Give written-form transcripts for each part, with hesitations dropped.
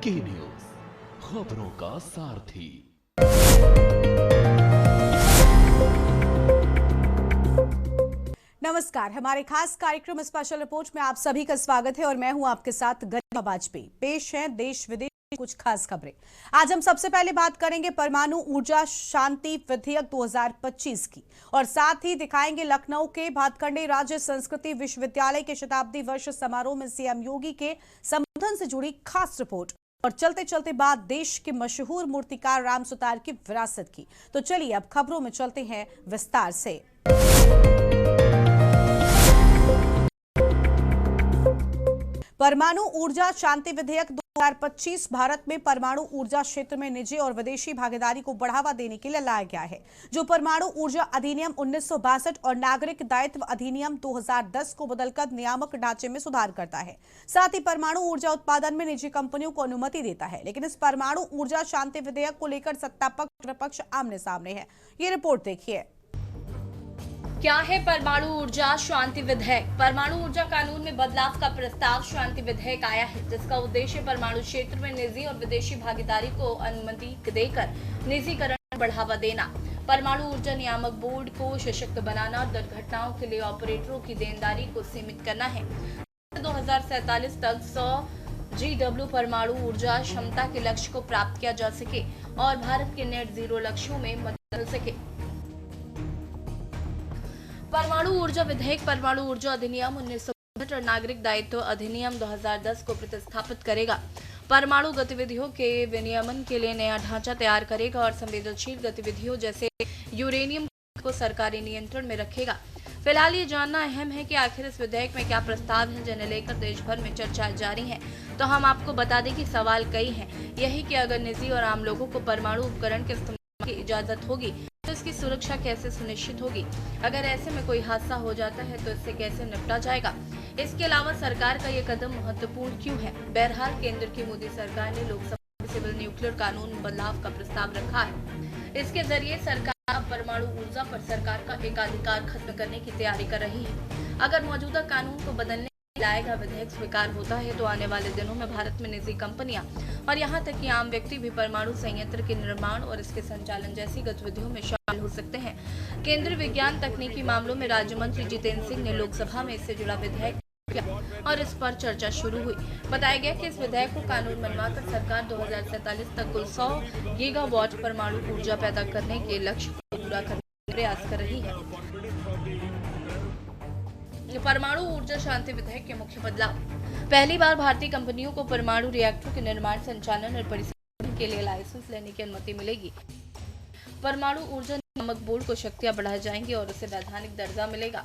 के न्यूज, खबरों का सारथी। नमस्कार, हमारे खास कार्यक्रम स्पेशल रिपोर्ट में आप सभी का स्वागत है और मैं हूं आपके साथ गरिमा वाजपेयी। पेश है देश विदेश की कुछ खास खबरें। आज हम सबसे पहले बात करेंगे परमाणु ऊर्जा शांति विधेयक 2025 की और साथ ही दिखाएंगे लखनऊ के भातखंडे राज्य संस्कृति विश्वविद्यालय के शताब्दी वर्ष समारोह में सीएम योगी के संबोधन से जुड़ी खास रिपोर्ट और चलते चलते बात देश के मशहूर मूर्तिकार राम सुतार की विरासत की। तो चलिए अब खबरों में चलते हैं विस्तार से। परमाणु ऊर्जा शांति विधेयक 2025 भारत में परमाणु ऊर्जा क्षेत्र में निजी और विदेशी भागीदारी को बढ़ावा देने के लिए लाया गया है, जो परमाणु ऊर्जा अधिनियम 1962 और नागरिक दायित्व अधिनियम 2010 को बदलकर नियामक ढांचे में सुधार करता है। साथ ही परमाणु ऊर्जा उत्पादन में निजी कंपनियों को अनुमति देता है। लेकिन इस परमाणु ऊर्जा शांति विधेयक को लेकर सत्ता पक्ष विपक्ष आमने सामने है। ये रिपोर्ट देखिए। क्या है परमाणु ऊर्जा शांति विधेयक? परमाणु ऊर्जा कानून में बदलाव का प्रस्ताव शांति विधेयक आया है, जिसका उद्देश्य परमाणु क्षेत्र में निजी और विदेशी भागीदारी को अनुमति देकर निजीकरण को बढ़ावा देना, परमाणु ऊर्जा नियामक बोर्ड को सशक्त बनाना और दुर्घटनाओं के लिए ऑपरेटरों की देनदारी को सीमित करना है। 2047 तक 100 GW परमाणु ऊर्जा क्षमता के लक्ष्य को प्राप्त किया जा सके और भारत के नेट जीरो लक्ष्यों में मदद मिल सके। परमाणु ऊर्जा विधेयक परमाणु ऊर्जा अधिनियम 1962 और नागरिक दायित्व अधिनियम 2010 को प्रतिस्थापित करेगा, परमाणु गतिविधियों के विनियमन के लिए नया ढांचा तैयार करेगा और संवेदनशील गतिविधियों जैसे यूरेनियम को सरकारी नियंत्रण में रखेगा। फिलहाल ये जानना अहम है कि आखिर इस विधेयक में क्या प्रस्ताव है, जिन्हें लेकर देश भर में चर्चाएं जारी हैं। तो हम आपको बता दें कि सवाल कई हैं, यही कि अगर निजी और आम लोगों को परमाणु उपकरण के इस्तेमाल की इजाजत होगी तो इसकी सुरक्षा कैसे सुनिश्चित होगी? अगर ऐसे में कोई हादसा हो जाता है तो इससे कैसे निपटा जाएगा? इसके अलावा सरकार का ये कदम महत्वपूर्ण क्यों है? बहरहाल केंद्र की मोदी सरकार ने लोकसभा में सिविल न्यूक्लियर कानून में बदलाव का प्रस्ताव रखा है। इसके जरिए सरकार परमाणु ऊर्जा पर सरकार का एकाधिकार खत्म करने की तैयारी कर रही है। अगर मौजूदा कानून को बदलने लाएगा विधेयक स्वीकार होता है तो आने वाले दिनों में भारत में निजी कंपनियां और यहां तक कि आम व्यक्ति भी परमाणु संयंत्र के निर्माण और इसके संचालन जैसी गतिविधियों में शामिल हो सकते हैं। केंद्रीय विज्ञान तकनीकी मामलों में राज्य मंत्री जितेंद्र सिंह ने लोकसभा में इससे जुड़ा विधेयक किया और इस पर चर्चा शुरू हुई। बताया गया कि इस विधेयक को कानून बनवाकर सरकार 2047 तक कुल 100 गीगावाट परमाणु ऊर्जा पैदा करने के लक्ष्य को पूरा करने का प्रयास कर रही है। परमाणु ऊर्जा शांति विधेयक के मुख्य बदलाव। पहली बार भारतीय कंपनियों को परमाणु रिएक्टर के निर्माण, संचालन और परिचालन के लिए लाइसेंस लेने की अनुमति मिलेगी। परमाणु ऊर्जा नियामक बोर्ड को शक्तियां बढ़ाई जाएंगी और उसे वैधानिक दर्जा मिलेगा,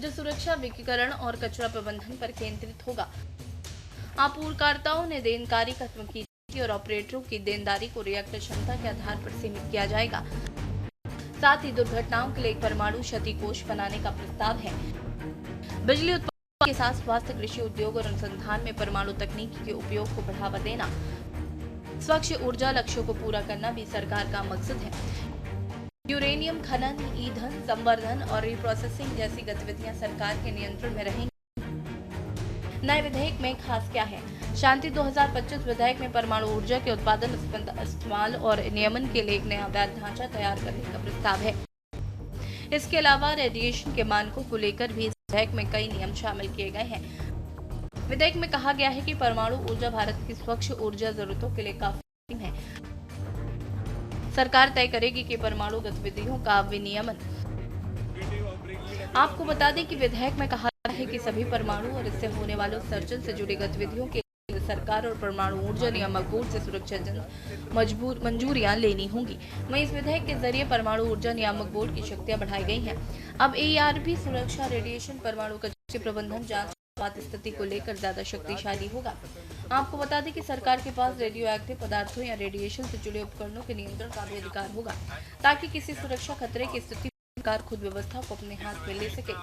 जो सुरक्षा, विकिरण और कचरा प्रबंधन पर केंद्रित होगा। आपूर्तिकर्ताओं ने देनदारी खत्म की और ऑपरेटरों की देनदारी को रिएक्टर क्षमता के आधार पर सीमित किया जाएगा। साथ ही दुर्घटनाओं के लिए एक परमाणु क्षति कोष बनाने का प्रस्ताव है। बिजली उत्पादन के साथ स्वास्थ्य, कृषि, उद्योग और अनुसंधान में परमाणु तकनीक के उपयोग को बढ़ावा देना, स्वच्छ ऊर्जा लक्ष्यों को पूरा करना भी सरकार का मकसद है। यूरेनियम खनन, ईंधन संवर्धन और रिप्रोसेसिंग जैसी गतिविधियां सरकार के नियंत्रण में रहेंगी। नए विधेयक में खास क्या है? शांति 2025 विधेयक में परमाणु ऊर्जा के उत्पादन, इस्तेमाल और नियमन के लिए एक नया वैध ढांचा तैयार करने का प्रस्ताव है। इसके अलावा रेडिएशन के मानकों को लेकर भी इस विधेयक में कई नियम शामिल किए गए हैं। विधेयक में कहा गया है कि परमाणु ऊर्जा भारत की स्वच्छ ऊर्जा जरूरतों के लिए काफी है। सरकार तय करेगी कि परमाणु गतिविधियों का विनियमन। आपको बता दें कि विधेयक में कहा गया है कि सभी परमाणु और इससे होने वाले उत्सर्जन से जुड़ी गतिविधियों के सरकार और परमाणु ऊर्जा नियामक बोर्ड से सुरक्षाजनक मंजूरियां लेनी होंगी। वहीं इस विधेयक के जरिए परमाणु ऊर्जा नियामक बोर्ड की शक्तियां बढ़ाई गई हैं। अब ARB सुरक्षा, रेडिएशन, परमाणु कचरे प्रबंधन, जांच, आपात स्थिति को लेकर ज्यादा शक्तिशाली होगा। आपको बता दें कि सरकार के पास रेडियो एक्टिव पदार्थों या रेडिएशन से जुड़े उपकरणों के नियंत्रण का भी अधिकार होगा, ताकि किसी सुरक्षा खतरे की स्थिति में सरकार खुद व्यवस्था को अपने हाथ में ले सके।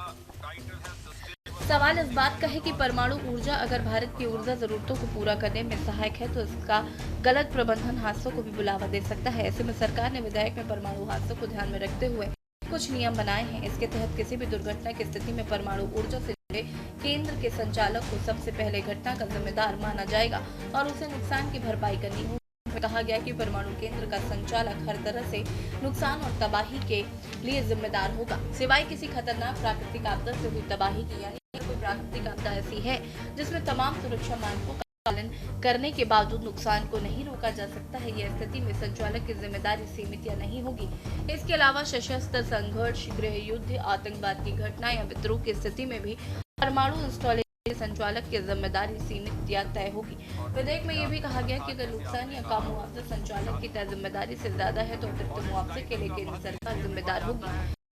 सवाल इस बात का है कि परमाणु ऊर्जा अगर भारत की ऊर्जा जरूरतों को पूरा करने में सहायक है तो इसका गलत प्रबंधन हादसों को भी बुलावा दे सकता है। ऐसे में सरकार ने विधेयक में परमाणु हादसों को ध्यान में रखते हुए कुछ नियम बनाए हैं। इसके तहत किसी भी दुर्घटना की स्थिति में परमाणु ऊर्जा से केंद्र के संचालक को सबसे पहले घटना का जिम्मेदार माना जाएगा और उसे नुकसान की भरपाई करनी होगी। में कहा गया कि परमाणु केंद्र का संचालक हर तरह से नुकसान और तबाही के लिए जिम्मेदार होगा, सिवाय किसी खतरनाक प्राकृतिक आपदा से हुई तबाही की। यानी कोई प्राकृतिक आपदा ऐसी है जिसमें तमाम सुरक्षा मानकों का पालन करने के बावजूद नुकसान को नहीं रोका जा सकता है, यह स्थिति में संचालक की जिम्मेदारी सीमित या नहीं होगी। इसके अलावा सशस्त्र संघर्ष, गृह युद्ध, आतंकवाद की घटना या विद्रोह की स्थिति में भी परमाणु इंस्टॉलेशन संचालक की जिम्मेदारी सीमित या तय होगी। विधेयक में यह भी कहा गया कि अगर नुकसान या काम मुआवजा संचालक की तय जिम्मेदारी से ज्यादा है तो अतिरिक्त मुआवजे के लिए केंद्र सरकार जिम्मेदार होगी।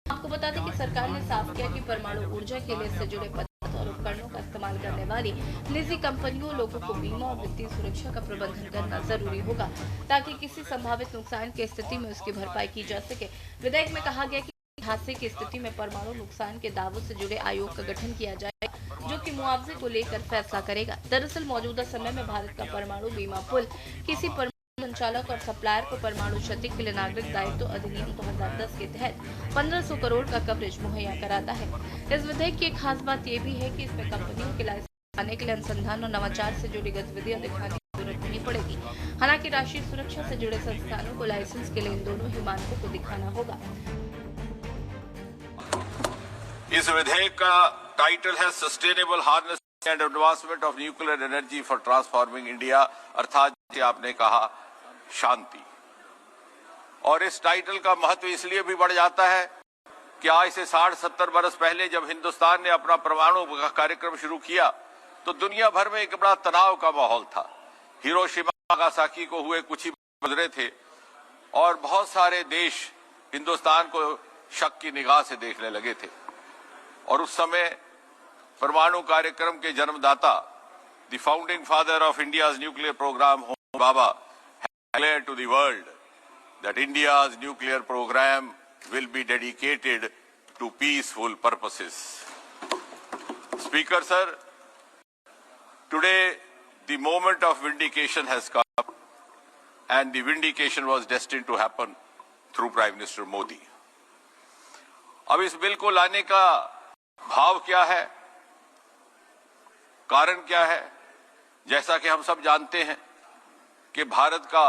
आपको बता दें कि सरकार ने साफ किया कि परमाणु ऊर्जा के लिए इससे जुड़े पदार्थ और उपकरणों का इस्तेमाल करने वाली निजी कंपनियों, लोगों को बीमा और वित्तीय सुरक्षा का प्रबंधन करना जरूरी होगा ताकि किसी संभावित नुकसान की स्थिति में उसकी भरपाई की जा सके। विधेयक में कहा गया कि हादसे की स्थिति में परमाणु नुकसान के दावों से जुड़े आयोग का गठन किया जाए जो कि मुआवजे को लेकर फैसला करेगा। दरअसल मौजूदा समय में भारत का परमाणु बीमा पुल किसी परमाणु संचालक और सप्लायर को परमाणु क्षति के लिए नागरिक दायित्व अधिनियम 2010 के तहत 1500 करोड़ का कवरेज मुहैया कराता है। इस विधेयक की एक खास बात यह भी है कि इसमें कंपनियों के लाइसेंस दिखाने के लिए अनुसंधान और नवाचार से जुड़ी गतिविधियां दिखाने की जरूरत नहीं पड़ेगी। हालांकि राष्ट्रीय सुरक्षा से जुड़े संस्थानों को लाइसेंस के लिए इन दोनों ही मानकों को दिखाना होगा। इस विधेयक का टाइटल है sustainable harnessing and advancement of nuclear energy for transforming India, अर्थात आपने कहा शांति। और इस टाइटल का महत्व इसलिए भी बढ़ जाता है कि आज से 60-70 बरस पहले जब हिंदुस्तान ने अपना परमाणु कार्यक्रम शुरू किया तो दुनिया भर में एक बड़ा तनाव का माहौल था। हिरोशिमा नागासाकी को हुए कुछ ही गुजरे थे और बहुत सारे देश हिंदुस्तान को शक की निगाह से देखने लगे थे। और उस समय परमाणु कार्यक्रम के जन्मदाता, the founding father of India's nuclear programme, Homi Bhabha, declared to the world that India's nuclear program will be dedicated to peaceful purposes. Speaker sir, today the moment of vindication has come and the vindication was destined to happen through Prime Minister Modi. अब इस bill को लाने का भाव क्या है, कारण क्या है? जैसा कि हम सब जानते हैं कि भारत का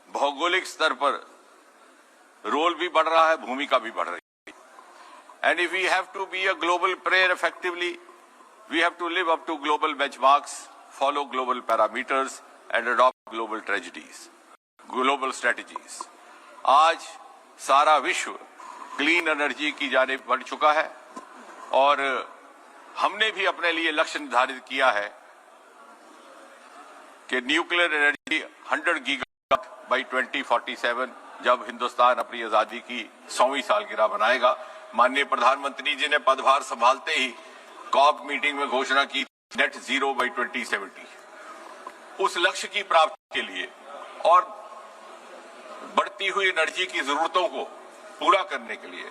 भौगोलिक स्तर पर रोल भी बढ़ रहा है, भूमिका भी बढ़ रही है। And if we have to be a global player effectively, we have to live up to global benchmarks, follow global parameters and adopt global global strategies. आज सारा विश्व क्लीन एनर्जी की जानिब बढ़ चुका है और हमने भी अपने लिए लक्ष्य निर्धारित किया है कि न्यूक्लियर एनर्जी 100 गीगावाट बाई 2047 जब हिंदुस्तान अपनी आजादी की 100वीं सालगिरह मनाएगा। माननीय प्रधानमंत्री जी ने पदभार संभालते ही कॉप मीटिंग में घोषणा की नेट जीरो बाई 2070। उस लक्ष्य की प्राप्ति के लिए और बढ़ती हुई एनर्जी की जरूरतों को पूरा करने के लिए,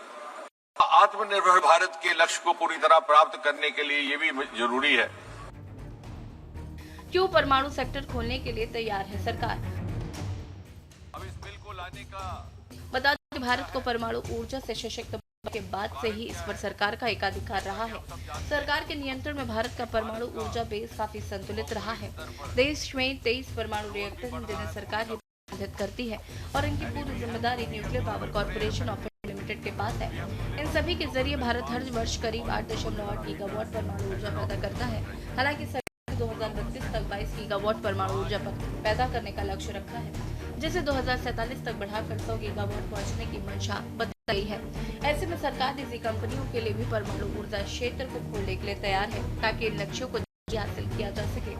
आत्मनिर्भर भारत के लक्ष्य को पूरी तरह प्राप्त करने के लिए ये भी जरूरी है। क्यों परमाणु सेक्टर खोलने के लिए तैयार है सरकार? अब इस बिल को लाने का बता दें कि भारत को परमाणु ऊर्जा से सशक्त बनने के बाद से ही इस पर सरकार का एकाधिकार रहा है। सरकार के नियंत्रण में भारत का परमाणु ऊर्जा बेस काफी संतुलित रहा है। देश में 23 परमाणु रिएक्टर हैं जिन्हें सरकार ही प्रबंधित करती है और इनकी पूरी जिम्मेदारी nuclear power corporation of India limited के पास है। इन सभी के जरिए भारत हर वर्ष करीब 8.8 गीगावाट परमाणु ऊर्जा पैदा करता है। हालांकि 2032 तक 22 गीगावाट परमाणु ऊर्जा पैदा करने का लक्ष्य रखा है, जिसे 2047 तक बढ़ाकर 100 गीगावाट पहुंचने की मंशा बताई गई है। ऐसे में सरकार निजी कंपनियों के लिए भी परमाणु ऊर्जा क्षेत्र को खोलने के लिए तैयार है ताकि इन लक्ष्यों को हासिल किया जा सके।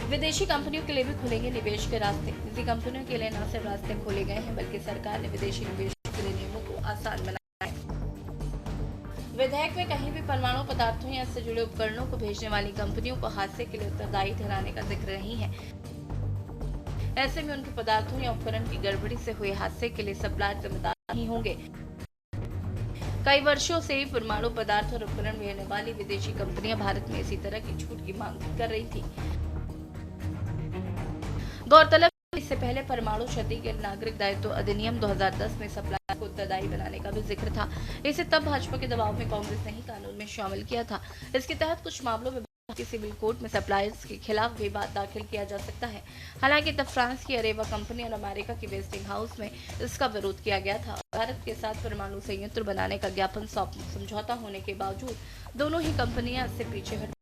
विदेशी कंपनियों के लिए भी खुलेंगे निवेश के रास्ते। निजी कंपनियों के लिए न सिर्फ रास्ते खोले गए हैं बल्कि सरकार ने विदेशी निवेश के लिए नियमों को आसान बनाया है। विधेयक में कहीं भी परमाणु पदार्थों या इससे जुड़े उपकरणों को भेजने वाली कंपनियों को हादसे के लिए उत्तरदायी ठहराने का जिक्र नहीं है। ऐसे में उनके पदार्थों या उपकरण की गड़बड़ी से हुए हादसे के लिए सप्लायर जिम्मेदार नहीं होंगे। कई वर्षों से परमाणु पदार्थ और उपकरण भेजने वाली विदेशी कंपनियां भारत में इसी तरह की छूट की मांग कर रही थी। गौरतलब इससे पहले परमाणु क्षति के नागरिक दायित्व अधिनियम 2010 में सप्लायर को उत्तरदायी बनाने का भी जिक्र था। इसे तब भाजपा के दबाव में कांग्रेस ने ही कानून में शामिल किया था। इसके तहत कुछ मामलों में कि सिविल कोर्ट में सप्लायर्स के खिलाफ विवाद दाखिल किया जा सकता है। हालांकि तब फ्रांस की अरेवा कंपनी और अमेरिका की वेस्टिंग हाउस में इसका विरोध किया गया था। भारत के साथ परमाणु संयंत्र बनाने का ज्ञापन समझौता होने के बावजूद दोनों ही कंपनियां इससे पीछे हटी।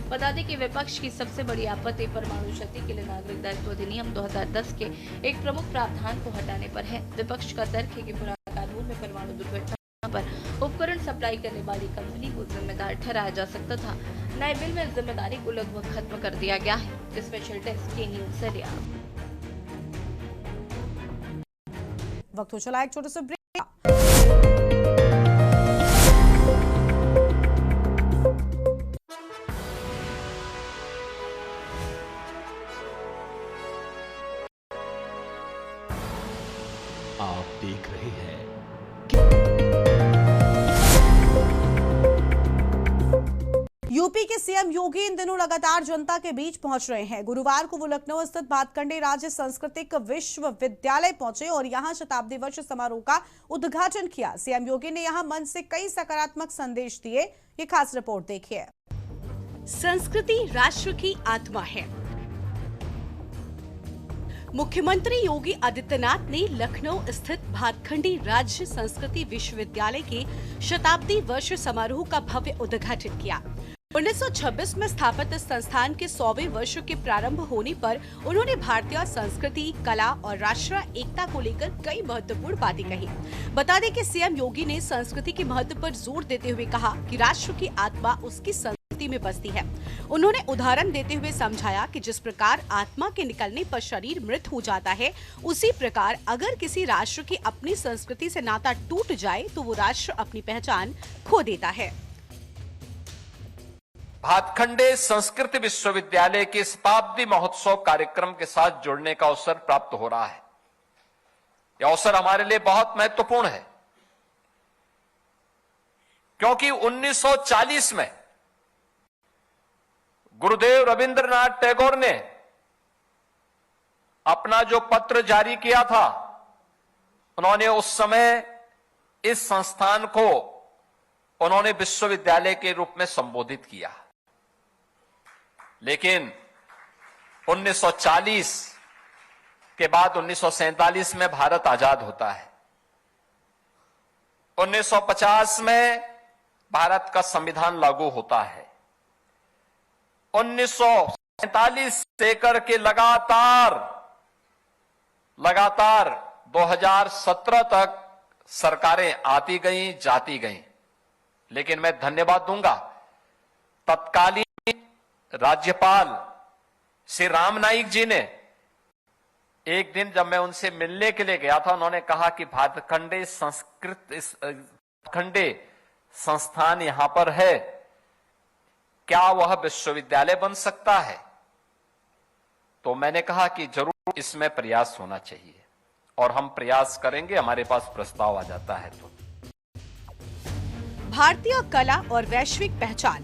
बता दें कि विपक्ष की सबसे बड़ी आपत्ति परमाणु क्षति के लिए नागरिक दायित्व अधिनियम 2010 के एक प्रमुख प्रावधान को हटाने पर है। विपक्ष का तर्क है कि पुराने कानून में परमाणु दुर्घटना पर उपकरण सप्लाई करने वाली कंपनी को जिम्मेदार ठहराया जा सकता था। नए बिल में जिम्मेदारी को लगभग खत्म कर दिया गया है। स्पेशल डेस्क के न्यूज से लिया। वक्त हो चला एक छोटे से ब्रेक। आप देख रहे हैं यूपी के सीएम योगी इन दिनों लगातार जनता के बीच पहुंच रहे हैं। गुरुवार को वो लखनऊ स्थित भातखंडे राज्य सांस्कृतिक विश्वविद्यालय पहुंचे और यहां शताब्दी वर्ष समारोह का उद्घाटन किया। सीएम योगी ने यहां मंच से कई सकारात्मक संदेश दिए। ये खास रिपोर्ट देखिए। संस्कृति राष्ट्र की आत्मा है। मुख्यमंत्री योगी आदित्यनाथ ने लखनऊ स्थित भातखंडी राज्य संस्कृति विश्वविद्यालय के शताब्दी वर्ष समारोह का भव्य उद्घाटन किया। 1926 में स्थापित इस संस्थान के 100वें वर्ष के प्रारंभ होने पर उन्होंने भारतीय संस्कृति, कला और राष्ट्रीय एकता को लेकर कई महत्वपूर्ण बातें कही। बता दें कि सीएम योगी ने संस्कृति के महत्व पर जोर देते हुए कहा कि राष्ट्र की आत्मा उसकी संस्कृति में बसती है। उन्होंने उदाहरण देते हुए समझाया कि जिस प्रकार आत्मा के निकलने पर शरीर मृत हो जाता है, उसी प्रकार अगर किसी राष्ट्र की अपनी संस्कृति से नाता टूट जाए तो वो राष्ट्र अपनी पहचान खो देता है। भातखंडे संस्कृत विश्वविद्यालय के शताब्दी महोत्सव कार्यक्रम के साथ जुड़ने का अवसर प्राप्त हो रहा है। यह अवसर हमारे लिए बहुत महत्वपूर्ण है, क्योंकि 1940 में गुरुदेव रविंद्रनाथ टैगोर ने अपना जो पत्र जारी किया था, उन्होंने उस समय इस संस्थान को उन्होंने विश्वविद्यालय के रूप में संबोधित किया। लेकिन 1940 के बाद 1947 में भारत आजाद होता है। 1950 में भारत का संविधान लागू होता है। 1947 से लेकर के लगातार 2017 तक सरकारें आती गईं, जाती गईं। लेकिन मैं धन्यवाद दूंगा तत्कालीन राज्यपाल श्री राम नाईक जी ने। एक दिन जब मैं उनसे मिलने के लिए गया था, उन्होंने कहा कि भातखंडे संस्थान यहां पर है, क्या वह विश्वविद्यालय बन सकता है? तो मैंने कहा कि जरूर इसमें प्रयास होना चाहिए और हम प्रयास करेंगे। हमारे पास प्रस्ताव आ जाता है तो। भारतीय कला और वैश्विक पहचान।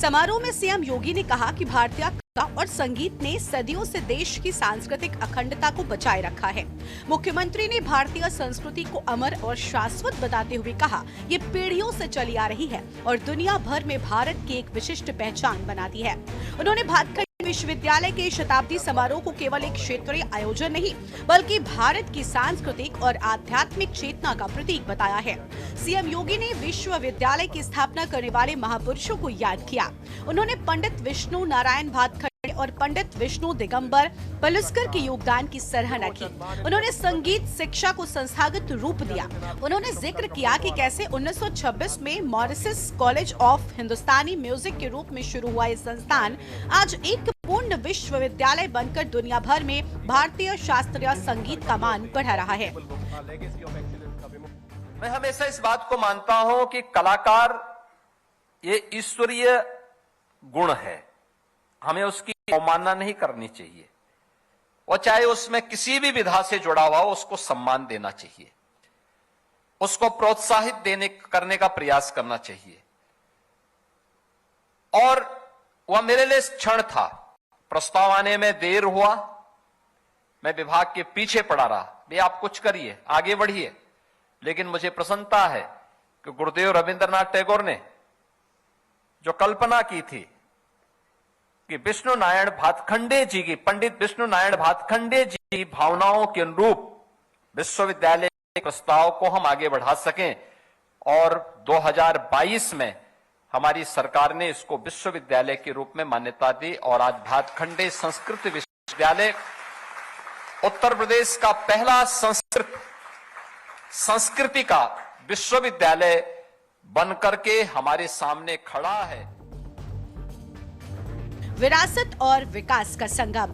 समारोह में सीएम योगी ने कहा कि भारतीय कला और संगीत ने सदियों से देश की सांस्कृतिक अखंडता को बचाए रखा है। मुख्यमंत्री ने भारतीय संस्कृति को अमर और शाश्वत बताते हुए कहा, ये पीढ़ियों से चली आ रही है और दुनिया भर में भारत की एक विशिष्ट पहचान बनाती है। उन्होंने भातखंडे विश्वविद्यालय के शताब्दी समारोह को केवल एक क्षेत्रीय आयोजन नहीं, बल्कि भारत की सांस्कृतिक और आध्यात्मिक चेतना का प्रतीक बताया है। सीएम योगी ने विश्वविद्यालय की स्थापना करने वाले महापुरुषों को याद किया। उन्होंने पंडित विष्णु नारायण भातखंडे और पंडित विष्णु दिगंबर पलुस्कर के योगदान की सराहना की। उन्होंने संगीत शिक्षा को संस्थागत रूप दिया। उन्होंने जिक्र किया कि कैसे 1926 में Mauritius college of Hindustani music के रूप में शुरू हुआ ये संस्थान आज एक पूर्ण विश्वविद्यालय बनकर दुनिया भर में भारतीय शास्त्रीय संगीत का मान बढ़ा रहा है। मैं हमेशा इस बात को मानता हूं कि कलाकार ये ईश्वरीय गुण है, हमें उसकी अवमानना नहीं करनी चाहिए। और चाहे उसमें किसी भी विधा से जुड़ा हुआ हो, उसको सम्मान देना चाहिए, उसको प्रोत्साहित करने का प्रयास करना चाहिए। और वह मेरे लिए क्षण था प्रस्ताव आने में देर हुआ, मैं विभाग के पीछे पड़ा रहा, भाई आप कुछ करिए, आगे बढ़िए। लेकिन मुझे प्रसन्नता है कि गुरुदेव रविंद्रनाथ टैगोर ने जो कल्पना की थी कि विष्णु नारायण भातखंडे जी की, पंडित विष्णु नारायण भातखंडे जी की भावनाओं के अनुरूप विश्वविद्यालय के प्रस्ताव को हम आगे बढ़ा सकें, और 2022 में हमारी सरकार ने इसको विश्वविद्यालय के रूप में मान्यता दी, और आज भातखंडे संस्कृत विश्वविद्यालय उत्तर प्रदेश का पहला संस्कृति का विश्वविद्यालय बनकर के हमारे सामने खड़ा है। विरासत और विकास का संगम।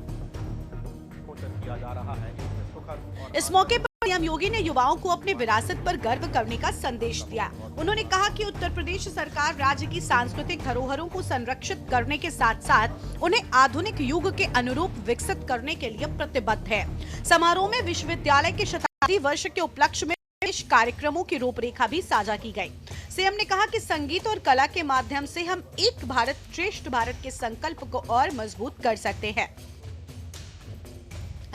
इस मौके पर सीएम योगी ने युवाओं को अपने विरासत पर गर्व करने का संदेश दिया। उन्होंने कहा कि उत्तर प्रदेश सरकार राज्य की सांस्कृतिक धरोहरों को संरक्षित करने के साथ साथ उन्हें आधुनिक युग के अनुरूप विकसित करने के लिए प्रतिबद्ध है। समारोह में विश्वविद्यालय के शताब्दी वर्ष के उपलक्ष्य में विशेष कार्यक्रमों की रूपरेखा भी साझा की गई। सीएम ने कहा कि संगीत और कला के माध्यम से हम एक भारत श्रेष्ठ भारत के संकल्प को और मजबूत कर सकते हैं।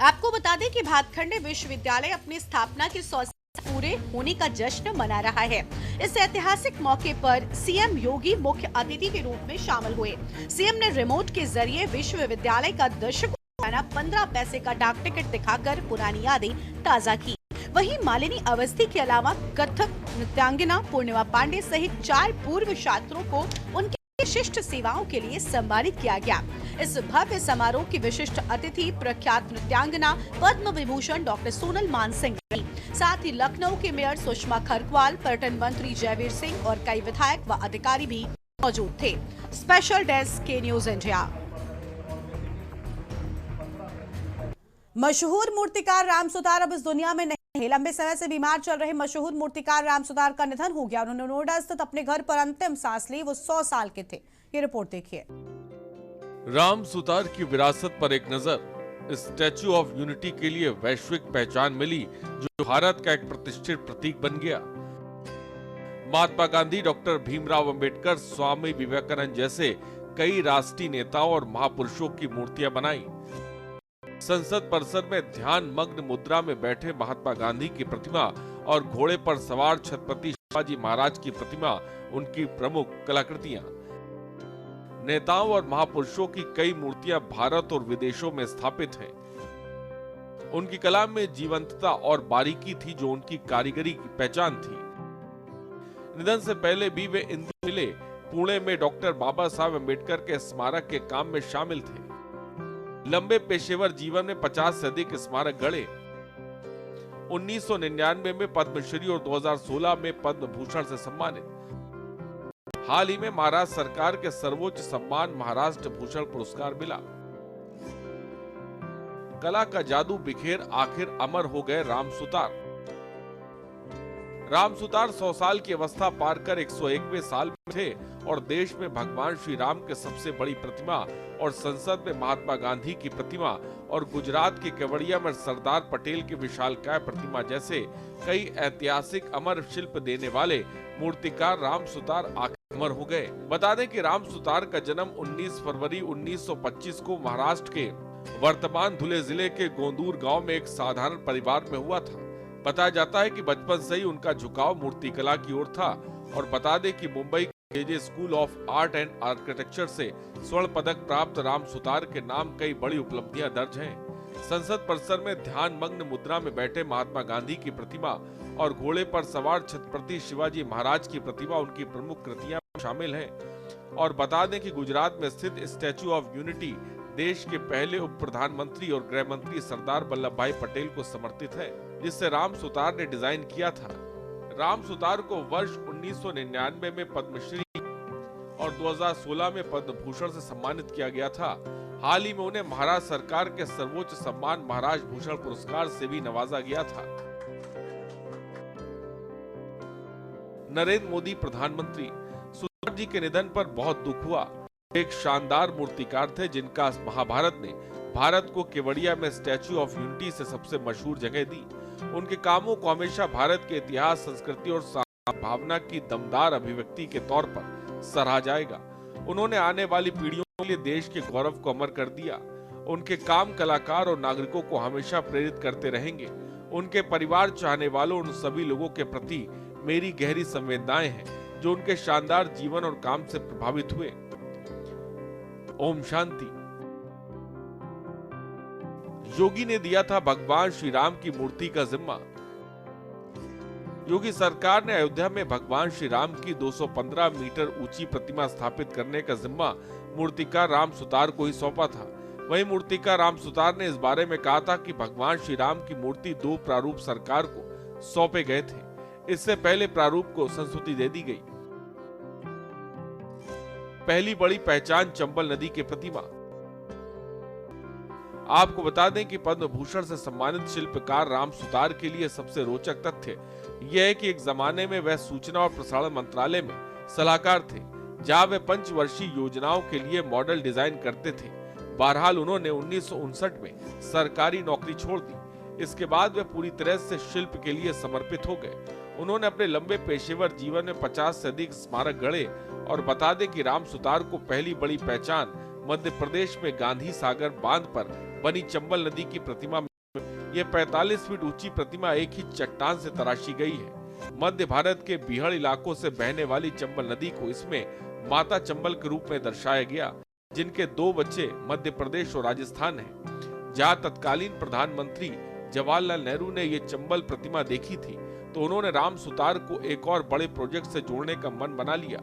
आपको बता दें कि भातखंडे विश्वविद्यालय अपनी स्थापना के 100 साल पूरे होने का जश्न मना रहा है। इस ऐतिहासिक मौके पर सीएम योगी मुख्य अतिथि के रूप में शामिल हुए। सीएम ने रिमोट के जरिए विश्वविद्यालय का दर्शकों को 15 पैसे का डाक टिकट दिखाकर पुरानी यादें ताजा की। वहीं मालिनी अवस्थी के अलावा कथक नृत्यांगना पूर्णिमा पांडे सहित 4 पूर्व छात्रों को उनके विशिष्ट सेवाओं के लिए सम्मानित किया गया। इस भव्य समारोह की विशिष्ट अतिथि प्रख्यात नृत्यांगना पद्म विभूषण डॉक्टर सोनल मानसिंह रही। साथ ही लखनऊ के मेयर सुषमा खरकवाल, पर्यटन मंत्री जयवीर सिंह और कई विधायक व अधिकारी भी मौजूद थे। स्पेशल डेस्क के न्यूज इंडिया। मशहूर मूर्तिकार राम सुतार अब इस दुनिया में नहीं। लंबे समय से बीमार चल रहे मशहूर मूर्तिकार राम सुतार का निधन हो गया। उन्होंने नोएडा स्थित अपने घर पर अंतिम सांस ली। वो 100 साल के थे। ये रिपोर्ट देखिए। राम सुतार की विरासत पर एक नजर। स्टैच्यू ऑफ यूनिटी के लिए वैश्विक पहचान मिली, जो भारत का एक प्रतिष्ठित प्रतीक बन गया। महात्मा गांधी, डॉक्टर भीमराव अंबेडकर, स्वामी विवेकानंद जैसे कई राष्ट्रीय नेताओं और महापुरुषों की मूर्तियां बनाई। संसद परिसर में ध्यान मग्न मुद्रा में बैठे महात्मा गांधी की प्रतिमा और घोड़े पर सवार छत्रपति शिवाजी महाराज की प्रतिमा उनकी प्रमुख कलाकृतियां। नेताओं और महापुरुषों की कई मूर्तियां भारत और विदेशों में स्थापित हैं। उनकी कला में जीवंतता और बारीकी थी, जो उनकी कारीगरी की पहचान थी। निधन से पहले भी वे इंदौर मिले पुणे में डॉक्टर बाबा साहब अम्बेडकर के स्मारक के काम में शामिल थे। लंबे पेशेवर जीवन में 50 से अधिक स्मारक गढ़े। 1999 में पद्मश्री और 2016 में पद्म भूषण से सम्मानित। हाल ही में महाराष्ट्र सरकार के सर्वोच्च सम्मान महाराष्ट्र भूषण पुरस्कार मिला। कला का जादू बिखेर आखिर अमर हो गए राम सुतार। राम सुतार 100 साल की अवस्था पार कर 101वें साल में थे और देश में भगवान श्री राम के सबसे बड़ी प्रतिमा और संसद में महात्मा गांधी की प्रतिमा और गुजरात के केवड़िया में सरदार पटेल की विशालकाय प्रतिमा जैसे कई ऐतिहासिक अमर शिल्प देने वाले मूर्तिकार राम सुतार आखिर अमर हो गए। बता दें कि राम सुतार का जन्म 19 फरवरी 1925 को महाराष्ट्र के वर्तमान धुले जिले के गोंदूर गांव में एक साधारण परिवार में हुआ था। बताया जाता है कि बचपन से ही उनका झुकाव मूर्तिकला की ओर था। और बता दें कि मुंबई के school of art and architecture से स्वर्ण पदक प्राप्त राम सुतार के नाम कई बड़ी उपलब्धियां दर्ज हैं। संसद परिसर में ध्यान मग्न मुद्रा में बैठे महात्मा गांधी की प्रतिमा और घोड़े पर सवार छत्रपति शिवाजी महाराज की प्रतिमा उनकी प्रमुख कृतियां शामिल हैं। और बता दें कि गुजरात में स्थित स्टैच्यू ऑफ यूनिटी देश के पहले उप प्रधानमंत्री और गृह मंत्री सरदार वल्लभ भाई पटेल को समर्पित है, जिसे राम सुतार ने डिजाइन किया था। राम सुतार को वर्ष 1999 में पद्मश्री और 2016 में पद्म भूषण से सम्मानित किया गया था। हाल ही में उन्हें महाराष्ट्र सरकार के सर्वोच्च सम्मान महाराष्ट्र भूषण पुरस्कार से भी नवाजा गया था। नरेंद्र मोदी प्रधानमंत्री। सुतार जी के निधन पर बहुत दुख हुआ। एक शानदार मूर्तिकार थे, जिनका महाभारत ने भारत को केवड़िया में स्टैच्यू ऑफ यूनिटी से सबसे मशहूर जगह दी। उनके कामों को हमेशा भारत के इतिहास, संस्कृति और भावना की दमदार अभिव्यक्ति के तौर पर सराहा जाएगा। उन्होंने आने वाली पीढ़ियों के लिए देश के गौरव को अमर कर दिया। उनके काम कलाकार और नागरिकों को हमेशा प्रेरित करते रहेंगे। उनके परिवार चाहने वालों उन सभी लोगों के प्रति मेरी गहरी संवेदनाएं हैं जो उनके शानदार जीवन और काम से प्रभावित हुए। ओम शांति। योगी ने दिया था भगवान श्री राम की मूर्ति का जिम्मा। योगी सरकार ने अयोध्या में भगवान श्री राम की 215 मीटर ऊंची प्रतिमा स्थापित करने का जिम्मा मूर्तिकार राम सुतार को ही सौंपा था। वहीं मूर्तिकार राम सुतार ने इस बारे में कहा था कि भगवान श्री राम की मूर्ति 2 प्रारूप सरकार को सौंपे गए थे। इससे पहले प्रारूप को संस्तुति दे दी गई। पहली बड़ी पहचान चंबल नदी की प्रतिमा। आपको बता दें कि पद्म भूषण से सम्मानित शिल्पकार राम सुतार के लिए सबसे रोचक तथ्य यह है कि एक जमाने में वह सूचना और प्रसारण मंत्रालय में सलाहकार थे, जहां वे पंचवर्षीय योजनाओं के लिए मॉडल डिजाइन करते थे। बहरहाल उन्होंने 1959 में सरकारी नौकरी छोड़ दी। इसके बाद वे पूरी तरह से शिल्प के लिए समर्पित हो गए। उन्होंने अपने लंबे पेशेवर जीवन में 50 से अधिक स्मारक गढ़े और बता दें कि राम सुतार को पहली बड़ी पहचान मध्य प्रदेश में गांधी सागर बांध पर बनी चंबल नदी की प्रतिमा में। यह 45 फीट ऊंची प्रतिमा एक ही चट्टान से तराशी गई है। मध्य भारत के बिहड़ इलाकों से बहने वाली चंबल नदी को इसमें माता चंबल के रूप में दर्शाया गया, जिनके 2 बच्चे मध्य प्रदेश और राजस्थान हैं। जहां तत्कालीन प्रधानमंत्री जवाहरलाल नेहरू ने ये चंबल प्रतिमा देखी थी तो उन्होंने राम सुतार को एक और बड़े प्रोजेक्ट से जोड़ने का मन बना लिया।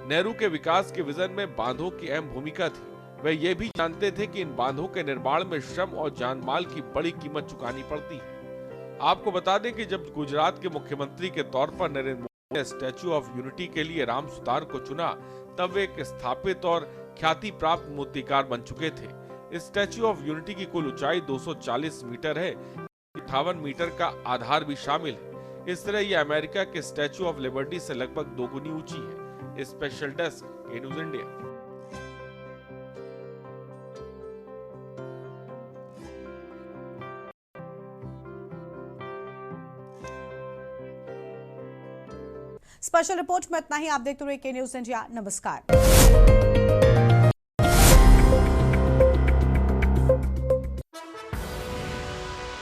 नेहरू के विकास के विजन में बांधों की अहम भूमिका थी। वे ये भी जानते थे कि इन बांधों के निर्माण में श्रम और जानमाल की बड़ी कीमत चुकानी पड़ती है। आपको बता दें कि जब गुजरात के मुख्यमंत्री के तौर पर नरेंद्र मोदी ने स्टैच्यू ऑफ यूनिटी के लिए राम सुतार को चुना, तब वे एक स्थापित और ख्याति प्राप्त मूर्तिकार बन चुके थे। इस स्टैच्यू ऑफ यूनिटी की कुल ऊंचाई 240 मीटर है। 58 मीटर का आधार भी शामिल है। इस तरह ये अमेरिका के स्टैच्यू ऑफ लिबर्टी से लगभग 2 गुनी ऊंची है। Special desk news India. Special report में इतना ही। आप देखते रहिए के न्यूज इंडिया। नमस्कार।